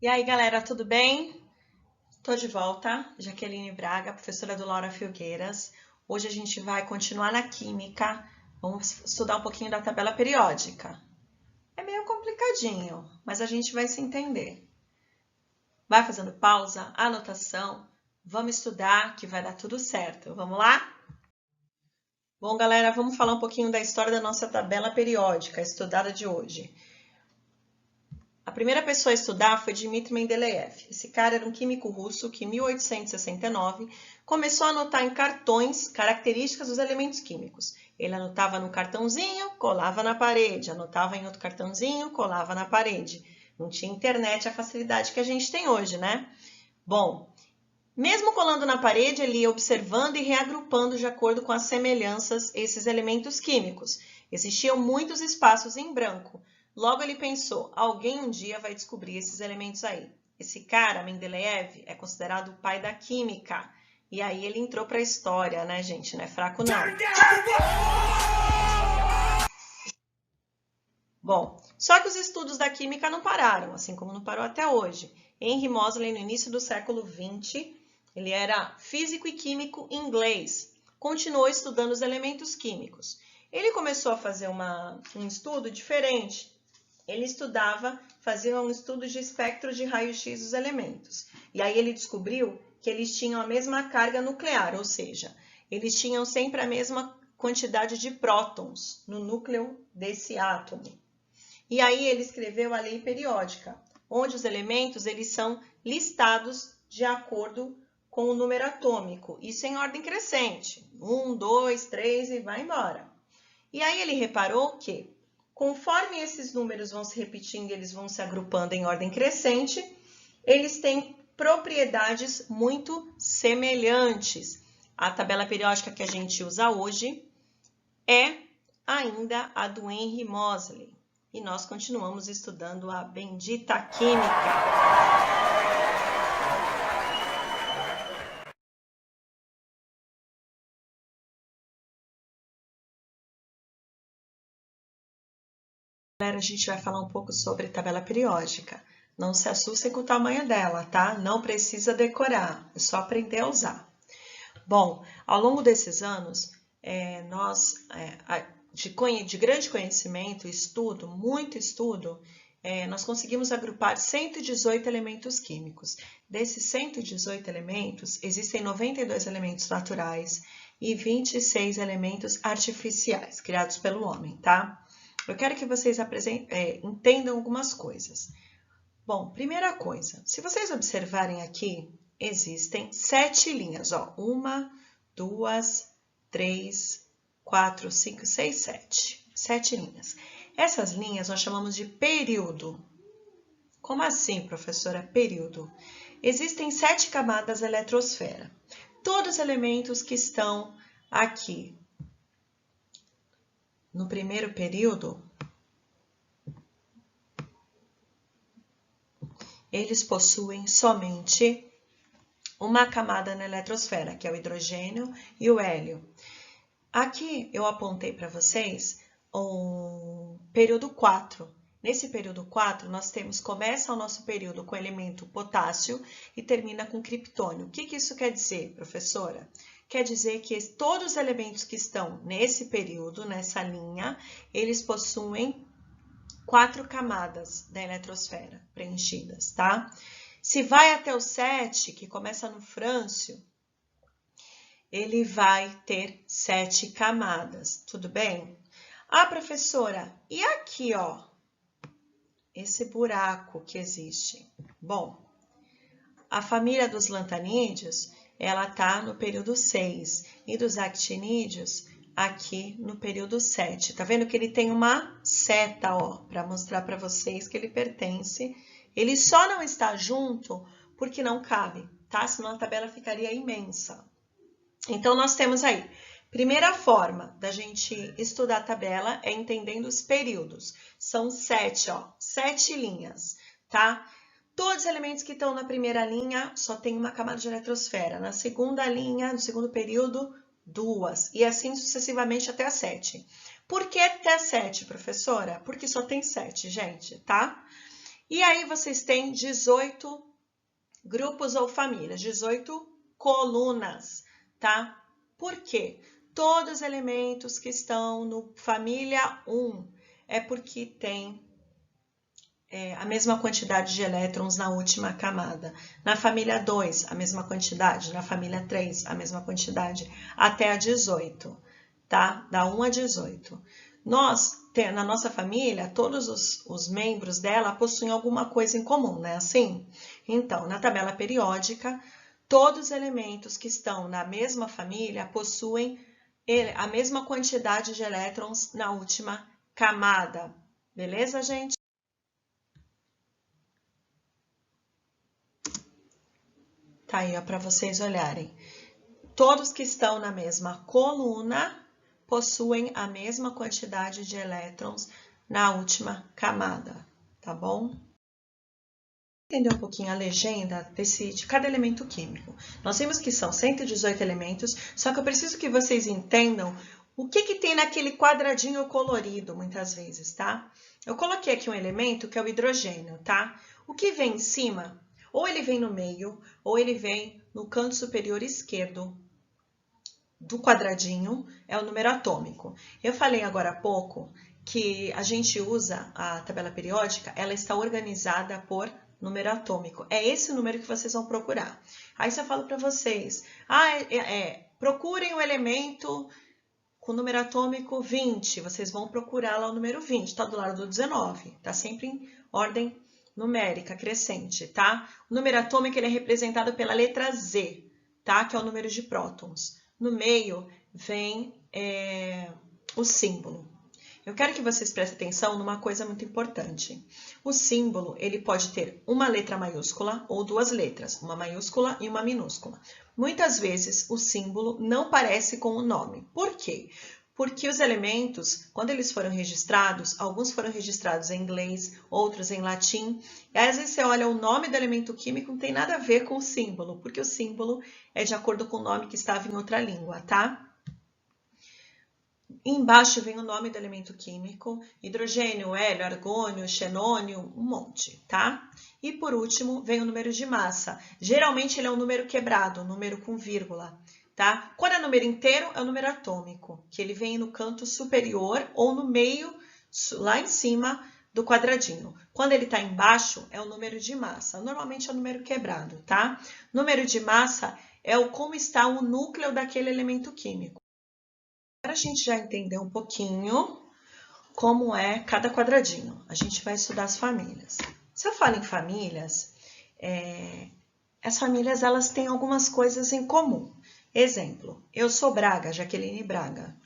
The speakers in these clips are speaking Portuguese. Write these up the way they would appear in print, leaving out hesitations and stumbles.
E aí, galera, tudo bem? Tô de volta, Jaqueline Braga, professora do Laura Filgueiras. Hoje a gente vai continuar na Química, vamos estudar um pouquinho da tabela periódica. É meio complicadinho, mas a gente vai se entender. Vai fazendo pausa, anotação, vamos estudar que vai dar tudo certo. Vamos lá? Bom, galera, vamos falar um pouquinho da história da nossa tabela periódica, a estudada de hoje. A primeira pessoa a estudar foi Dmitry Mendeleev. Esse cara era um químico russo que, em 1869, começou a anotar em cartões características dos elementos químicos. Ele anotava no cartãozinho, colava na parede, anotava em outro cartãozinho, colava na parede. Não tinha internet a facilidade que a gente tem hoje, né? Bom, mesmo colando na parede, ele ia observando e reagrupando de acordo com as semelhanças esses elementos químicos. Existiam muitos espaços em branco. Logo ele pensou, alguém um dia vai descobrir esses elementos aí. Esse cara, Mendeleev, é considerado o pai da química. E aí ele entrou para a história, né, gente? Não é fraco, não. Bom, só que os estudos da química não pararam, assim como não parou até hoje. Henry Moseley, no início do século XX, ele era físico e químico inglês. Continuou estudando os elementos químicos. Ele começou a fazer um estudo diferente. Ele fazia um estudo de espectro de raio-x dos elementos. E aí ele descobriu que eles tinham a mesma carga nuclear, ou seja, eles tinham sempre a mesma quantidade de prótons no núcleo desse átomo. E aí ele escreveu a lei periódica, onde os elementos eles são listados de acordo com o número atômico, isso em ordem crescente, 1, 2, 3 e vai embora. E aí ele reparou que, conforme esses números vão se repetindo, eles vão se agrupando em ordem crescente, eles têm propriedades muito semelhantes. A tabela periódica que a gente usa hoje é ainda a do Henry Moseley. E nós continuamos estudando a bendita química. Agora a gente vai falar um pouco sobre tabela periódica. Não se assustem com o tamanho dela, tá? Não precisa decorar, é só aprender a usar. Bom, ao longo desses anos, de grande conhecimento, estudo, muito estudo, nós conseguimos agrupar 118 elementos químicos. Desses 118 elementos, existem 92 elementos naturais e 26 elementos artificiais, criados pelo homem, tá? Eu quero que vocês entendam algumas coisas. Bom, primeira coisa, se vocês observarem aqui, existem 7 linhas, ó. 1, 2, 3, 4, 5, 6, 7. 7 linhas. Essas linhas nós chamamos de período. Como assim, professora? Período. Existem 7 camadas da eletrosfera. Todos os elementos que estão aqui no primeiro período, eles possuem somente uma camada na eletrosfera, que é o hidrogênio e o hélio. Aqui eu apontei para vocês o período 4. Nesse período 4, começa o nosso período com o elemento potássio e termina com criptônio. O que isso quer dizer, professora? Quer dizer que todos os elementos que estão nesse período, nessa linha, eles possuem 4 camadas da eletrosfera preenchidas, tá? Se vai até o 7, que começa no frâncio, ele vai ter 7 camadas, tudo bem? Ah, professora, e aqui, ó, esse buraco que existe? Bom, a família dos lantanídeos, ela tá no período 6 e dos actinídeos aqui no período 7. Tá vendo que ele tem uma seta, ó, para mostrar para vocês que ele pertence. Ele só não está junto porque não cabe, tá? Senão a tabela ficaria imensa. Então, nós temos aí, primeira forma da gente estudar a tabela é entendendo os períodos. São 7, ó, 7 linhas, tá? Todos os elementos que estão na primeira linha só tem uma camada de eletrosfera. Na segunda linha, no segundo período, 2. E assim sucessivamente até a 7. Por que até a 7, professora? Porque só tem 7, gente, tá? E aí vocês têm 18 grupos ou famílias, 18 colunas, tá? Por quê? Todos os elementos que estão no família 1 é porque tem a mesma quantidade de elétrons na última camada. Na família 2, a mesma quantidade. Na família 3, a mesma quantidade. Até a 18, tá? Da 1 a 18. Nós, na nossa família, todos os membros dela possuem alguma coisa em comum, né? Assim? Então, na tabela periódica, todos os elementos que estão na mesma família possuem a mesma quantidade de elétrons na última camada. Beleza, gente? Tá aí, ó, para vocês olharem. Todos que estão na mesma coluna possuem a mesma quantidade de elétrons na última camada, tá bom? Entender um pouquinho a legenda de cada elemento químico. Nós vimos que são 118 elementos, só que eu preciso que vocês entendam o que tem naquele quadradinho colorido, muitas vezes, tá? Eu coloquei aqui um elemento que é o hidrogênio, tá? O que vem em cima, ou ele vem no meio, ou ele vem no canto superior esquerdo do quadradinho, é o número atômico. Eu falei agora há pouco que a gente usa a tabela periódica, ela está organizada por número atômico. É esse número que vocês vão procurar. Aí se eu falo para vocês, procurem o elemento com número atômico 20, vocês vão procurar lá o número 20, está do lado do 19, está sempre em ordem numérica, crescente, tá? O número atômico ele é representado pela letra Z, tá? Que é o número de prótons. No meio vem o símbolo. Eu quero que vocês prestem atenção numa coisa muito importante. O símbolo, ele pode ter uma letra maiúscula ou duas letras, uma maiúscula e uma minúscula. Muitas vezes o símbolo não parece com o nome. Por quê? Porque os elementos, quando eles foram registrados, alguns foram registrados em inglês, outros em latim, e às vezes você olha o nome do elemento químico, não tem nada a ver com o símbolo, porque o símbolo é de acordo com o nome que estava em outra língua, tá? Embaixo vem o nome do elemento químico, hidrogênio, hélio, argônio, xenônio, um monte, tá? E por último, vem o número de massa. Geralmente ele é um número quebrado, um número com vírgula, tá? Quando é número inteiro, é o número atômico, que ele vem no canto superior ou no meio, lá em cima do quadradinho. Quando ele está embaixo, é o número de massa. Normalmente é o número quebrado, tá? Número de massa é como está o núcleo daquele elemento químico. Agora a gente já entendeu um pouquinho como é cada quadradinho. A gente vai estudar as famílias. Se eu falo em famílias, as famílias elas têm algumas coisas em comum. Exemplo, eu sou Braga, Jaqueline Braga.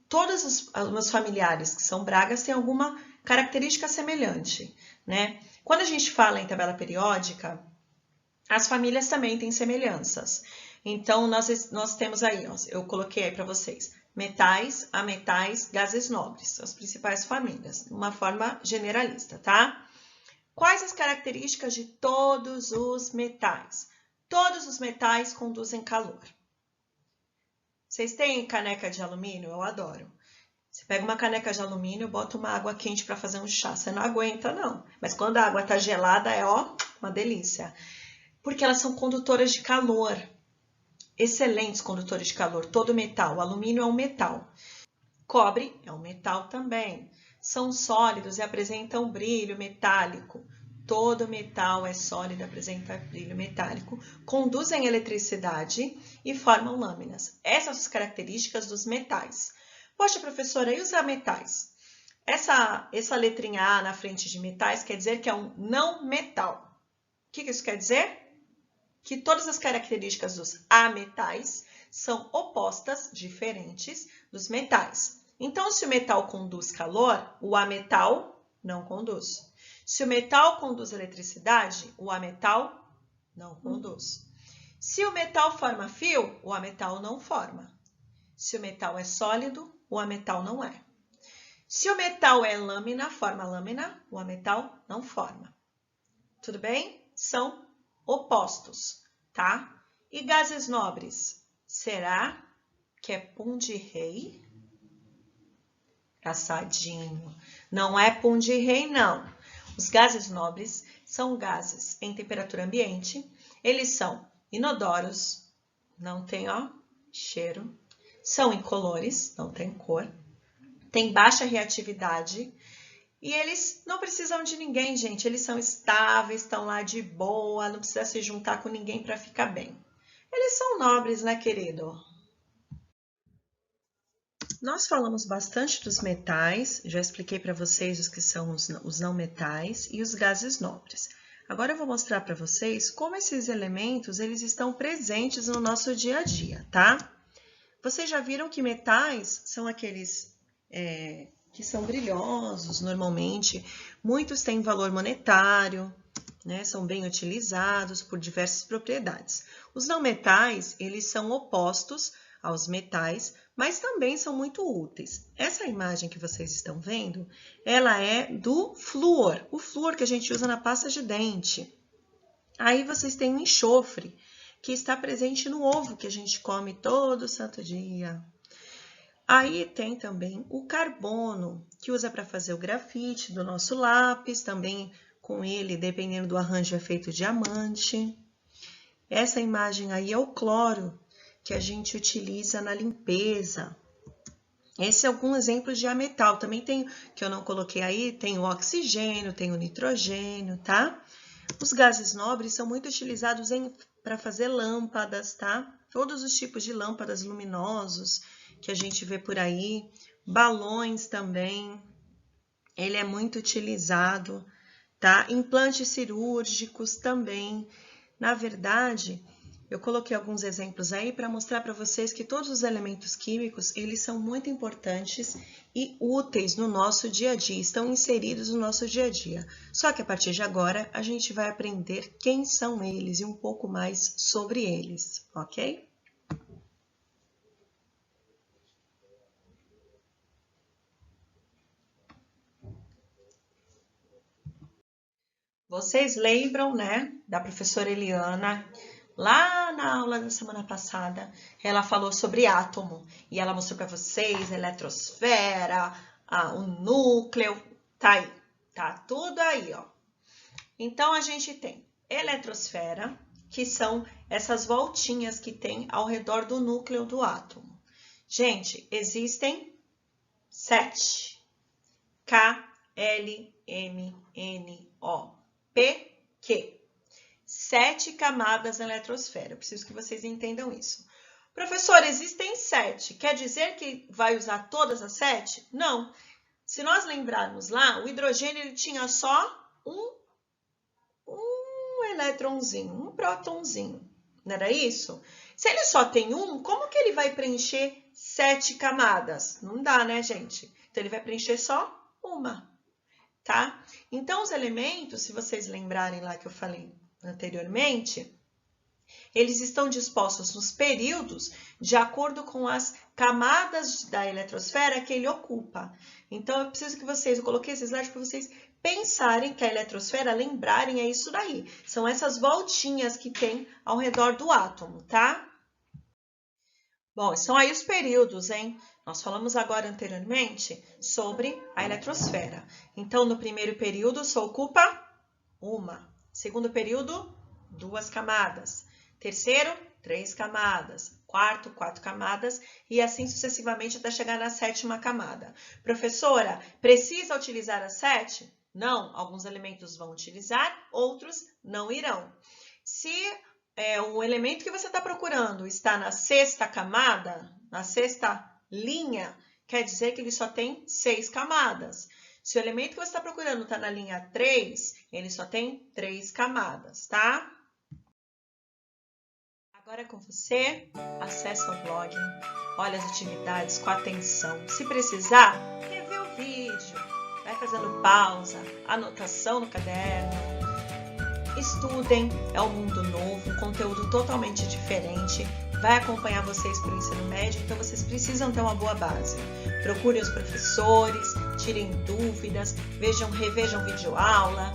Todos os meus familiares que são Bragas têm alguma característica semelhante, né? Quando a gente fala em tabela periódica, as famílias também têm semelhanças. Então, nós temos aí, ó, eu coloquei aí para vocês, metais, ametais, gases nobres, as principais famílias, de uma forma generalista, tá? Quais as características de todos os metais? Todos os metais conduzem calor. Vocês têm caneca de alumínio? Eu adoro. Você pega uma caneca de alumínio, bota uma água quente para fazer um chá. Você não aguenta, não. Mas quando a água está gelada, é ó, uma delícia. Porque elas são condutoras de calor. Excelentes condutores de calor. Todo metal. O alumínio é um metal. Cobre é um metal também. São sólidos e apresentam brilho metálico. Todo metal é sólido e apresenta brilho metálico. Conduzem eletricidade e formam lâminas. Essas são as características dos metais. Poxa, professora, e os ametais? Essa letrinha A na frente de metais quer dizer que é um não metal. O que isso quer dizer? Que todas as características dos ametais são opostas, diferentes dos metais. Então, se o metal conduz calor, o ametal não conduz. Se o metal conduz eletricidade, o ametal não conduz. Se o metal forma fio, o ametal não forma. Se o metal é sólido, o ametal não é. Se o metal é lâmina, forma lâmina, o ametal não forma. Tudo bem? São opostos, tá? E gases nobres? Será que é pum de rei? Engraçadinho. Não é pum de rei, não. Os gases nobres são gases em temperatura ambiente, eles são inodoros, não tem cheiro, são incolores, não tem cor, tem baixa reatividade e eles não precisam de ninguém, gente, eles são estáveis, estão lá de boa, não precisa se juntar com ninguém para ficar bem. Eles são nobres, né, querido? Nós falamos bastante dos metais, já expliquei para vocês os que são os não metais e os gases nobres. Agora eu vou mostrar para vocês como esses elementos eles estão presentes no nosso dia a dia, tá? Vocês já viram que metais são aqueles que são brilhosos normalmente, muitos têm valor monetário, né? São bem utilizados por diversas propriedades. Os não metais, eles são opostos aos metais, mas também são muito úteis. Essa imagem que vocês estão vendo, ela é do flúor, o flúor que a gente usa na pasta de dente. Aí vocês têm o enxofre, que está presente no ovo que a gente come todo santo dia. Aí tem também o carbono, que usa para fazer o grafite do nosso lápis, também com ele, dependendo do arranjo, é feito diamante. Essa imagem aí é o cloro, que a gente utiliza na limpeza. Esse é algum exemplo de ametal. Também tem, que eu não coloquei aí, tem o oxigênio, tem o nitrogênio, tá? Os gases nobres são muito utilizados para fazer lâmpadas, tá? Todos os tipos de lâmpadas luminosos que a gente vê por aí. Balões também. Ele é muito utilizado, tá? Implantes cirúrgicos também. Na verdade, eu coloquei alguns exemplos aí para mostrar para vocês que todos os elementos químicos, eles são muito importantes e úteis no nosso dia a dia, estão inseridos no nosso dia a dia. Só que a partir de agora, a gente vai aprender quem são eles e um pouco mais sobre eles, ok? Vocês lembram, né, da professora Eliana? Lá na aula da semana passada, ela falou sobre átomo e ela mostrou para vocês a eletrosfera, o núcleo, tá aí, tá tudo aí, ó. Então, a gente tem eletrosfera, que são essas voltinhas que tem ao redor do núcleo do átomo. Gente, existem 7. K, L, M, N, O, P, Q. 7 camadas na eletrosfera. Eu preciso que vocês entendam isso. Professor, existem 7. Quer dizer que vai usar todas as 7? Não. Se nós lembrarmos lá, o hidrogênio ele tinha só um elétronzinho, um prótonzinho. Não era isso? Se ele só tem um, como que ele vai preencher 7 camadas? Não dá, né, gente? Então, ele vai preencher só uma, tá? Então, os elementos, se vocês lembrarem lá que eu falei anteriormente, eles estão dispostos nos períodos de acordo com as camadas da eletrosfera que ele ocupa. Então, eu preciso que vocês, eu coloquei esse slide para vocês pensarem que a eletrosfera, lembrarem, é isso daí. São essas voltinhas que tem ao redor do átomo, tá? Bom, são aí os períodos, hein? Nós falamos agora anteriormente sobre a eletrosfera. Então, no primeiro período, só ocupa uma. Segundo período, 2 camadas. Terceiro, 3 camadas. Quarto, 4 camadas. E assim sucessivamente até chegar na 7ª camada. Professora, precisa utilizar as 7? Não, alguns elementos vão utilizar, outros não irão. Se o elemento que você está procurando está na 6ª camada, na 6ª linha, quer dizer que ele só tem 6 camadas. Se o elemento que você está procurando está na linha 3, ele só tem 3 camadas, tá? Agora é com você, acessa o blog, olha as atividades com atenção. Se precisar, revê o vídeo, vai fazendo pausa, anotação no caderno. Estudem, é um mundo novo, um conteúdo totalmente diferente. Vai acompanhar vocês para o ensino médio, então vocês precisam ter uma boa base. Procurem os professores, tirem dúvidas, revejam videoaula,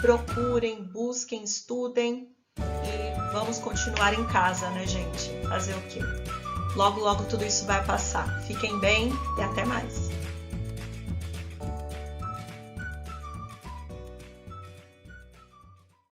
procurem, busquem, estudem e vamos continuar em casa, né, gente? Fazer o quê? Logo, logo tudo isso vai passar. Fiquem bem e até mais!